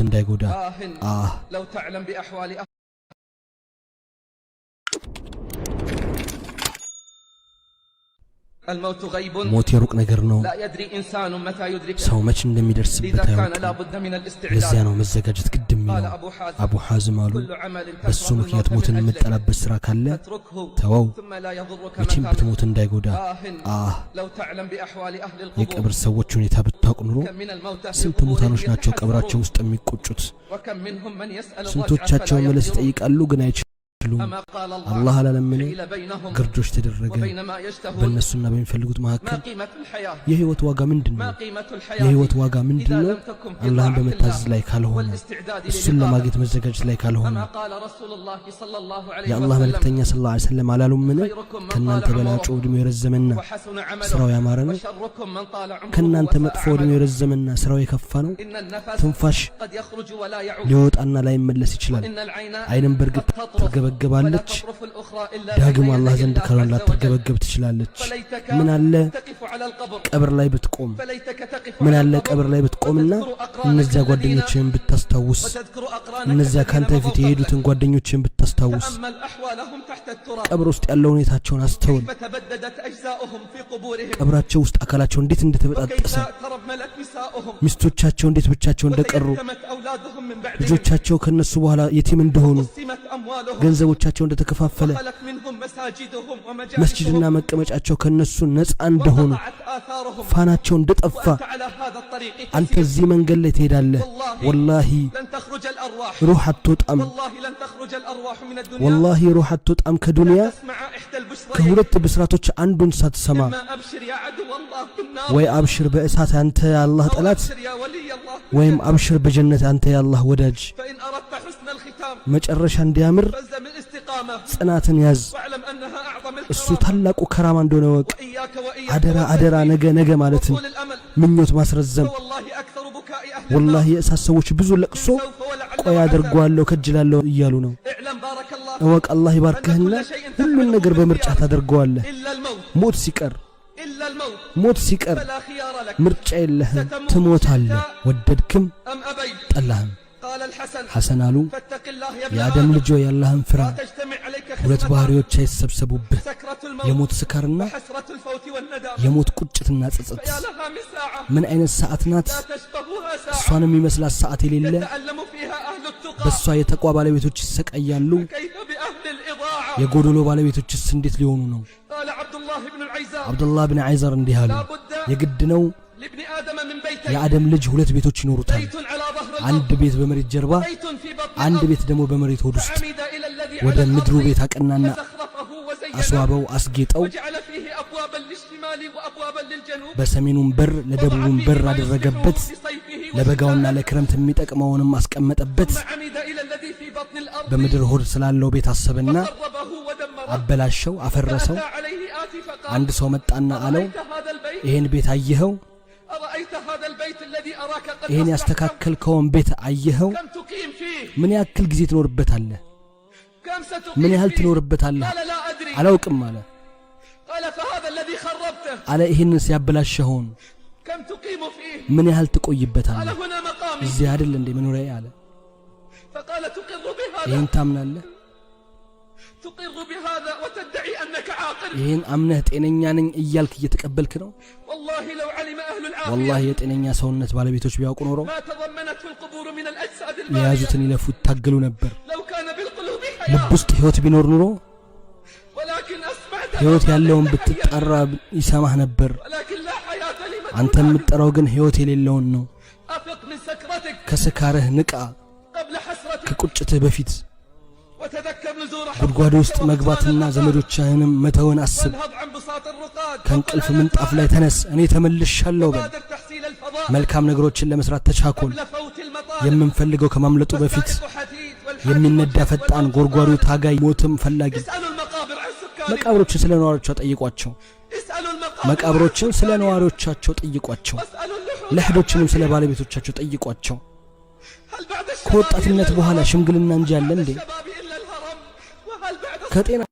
እንዳይጎዳ ሞት የሩቅ ነገር ነው ሰው መች እንደሚደርስበት አያውቅም ለዚያ ነው መዘጋጀት ግድ የሚለው አቡ ሐዝም አሉ በሱ ምክንያት ሞትን የምጠላበት ስራ ካለ ተወው መቼም ብትሞት እንዳይጎዳ የቀብር ሰዎች ሁኔታ ብታውቅ ኑሮ ስንት ሙታኖች ናቸው ቀብራቸው ውስጥ የሚቆጩት ስንቶቻቸው መለስ ይጠይቃሉ ግን አይችሉም الله على لمنه قردوش تدرجه بالنسنا بنفلقوت مهكل يهوت واقع من دنو يهوت واقع من دنو الله بمتاز لايك هالهون السلة ما جيت مزجاج لايك هالهون يا الله ملك تنيا صلى الله عليه وسلم على لمنه كنا أنت بلا عود مير الزمننا سراو يا مارنا كنا أنت مدفور مير الزمننا سراو يكفانو تنفش ليوت أنا لا يملس يشلال عين برقت ترقب ገባለች ዳግም አላህ ዘንድ ካላላ ተገበገብ ትችላለች ምን አለ ቀብር ላይ ብትቆም ምን አለ ቀብር ላይ ብትቆምና እነዚያ ጓደኞችን ብታስታውስ እነዚያ ካንተ ፊት የሄዱትን ጓደኞችን ብታስታውስ ቀብር ውስጥ ያለው ሁኔታቸውን አስተውል ቀብራቸው ውስጥ አካላቸው እንዴት እንደተበጣጠሰ ሚስቶቻቸው እንዴት ብቻቸው እንደቀሩ ልጆቻቸው ከነሱ በኋላ የቲም እንደሆኑ ገንዘቦቻቸው እንደተከፋፈለ መስጂድና መቀመጫቸው ከነሱ ነፃ እንደሆኑ ፋናቸው እንደጠፋ አንተ እዚህ መንገድ ላይ ትሄዳለህ ወላሂ روح አትወጣም ወላሂ روح አትወጣም ከዱንያ ከሁለት ብስራቶች አንዱን ሳትሰማ ወይ አብሽር በእሳት አንተ ያላህ ጠላት ወይም አብሽር በጀነት አንተ ያላህ ወዳጅ መጨረሻ እንዲያምር ጽናትን ያዝ እሱ ታላቁ ከራማ እንደሆነ ወቅ አደራ አደራ ነገ ማለትን ምኞት ማስረዘም والله የእሳት ሰዎች ብዙ ለቅሶ ቆይ አደርጓለሁ ከጅላለሁ እያሉ ነው ወቅ አላህ ይባርክህና ሁሉን ነገር በምርጫ ታደርገዋለህ ሞት ሲቀር ምርጫ የለህም ትሞታለህ ወደድክም ጠላህም حسن አሉ የአደም ልጅ ሆይ አላህን ፍራ ሁለት ባህሪዎች አይሰብሰቡብህ የሞት ስካርና የሞት ቁጭትና ጸጸት ምን አይነት ሰዓት ናት እሷንም የሚመስላት ሰዓት የሌለ በሷ የተቋ ባለቤቶች ይሰቃያሉ የጎዶሎ ባለቤቶችስ እንዴት ሊሆኑ ነው አብዱላህ ብን ዐይዘር እንዲህ አሉ የግድ ነው የአደም ልጅ ሁለት ቤቶች ይኖሩታል አንድ ቤት በመሬት ጀርባ አንድ ቤት ደግሞ በመሬት ሆድ ውስጥ ወደ ምድሩ ቤት አቀናና አስዋበው አስጌጠው በሰሜኑም በር ለደቡቡም በር አደረገበት ለበጋውና ለክረምት የሚጠቅመውንም አስቀመጠበት በምድር ሆድ ስላለው ቤት አሰበና አበላሸው አፈረሰው አንድ ሰው መጣና አለው ይሄን ቤት አየኸው ይሄን ያስተካከልከውን ቤት አየኸው ምን ያክል ጊዜ ትኖርበታለህ ምን ያህል ትኖርበታለህ አላውቅም አለ አለ ይሄንን ሲያበላሸውን ምን ያህል ትቆይበታለህ እዚህ አይደል እንደ መኖሪያ አለ ይሄን ታምናለህ تقر بهذا وتدعي أنك عاقل ይሄን አምነህ ጤነኛ ነኝ እያልክ እየተቀበልክ ነው والله لو علم أهل العافية والله የጤነኛ ሰውነት ባለቤቶች ቢያውቁ ኖሮ ما تضمنته القبور من الأجساد የያዙትን ይለፉት ታገሉ ነበር لو كان بالقلوب ልብ ውስጥ ህይወት ቢኖር ኑሮ ولكن أسمعت ህይወት ያለውን ብትጠራ ይሰማህ ነበር ولكن لا حياة لمن አንተ የምትጠራው ግን ህይወት የሌለውን ነው أفق من سكرتك ከስካርህ ንቃ قبل حسرتك ከቁጭትህ በፊት وتذكر نزور ጉድጓድ ውስጥ መግባትና ዘመዶችህንም መተውን አስብ ከእንቅልፍ ምንጣፍ ላይ ተነስ እኔ ተመልሻለሁ በል መልካም ነገሮችን ለመስራት ተቻኮል የምንፈልገው ከማምለጡ በፊት የሚነዳ ፈጣን ጎርጓሩ ታጋይ ሞትም ፈላጊ መቃብሮችን ስለ ነዋሪዎቻቸው ጠይቋቸው መቃብሮችን ስለ ነዋሪዎቻቸው ጠይቋቸው ለህዶችንም ስለ ባለቤቶቻቸው ጠይቋቸው ከወጣትነት በኋላ ሽምግልና እንጂ ያለ እንዴ ከጤና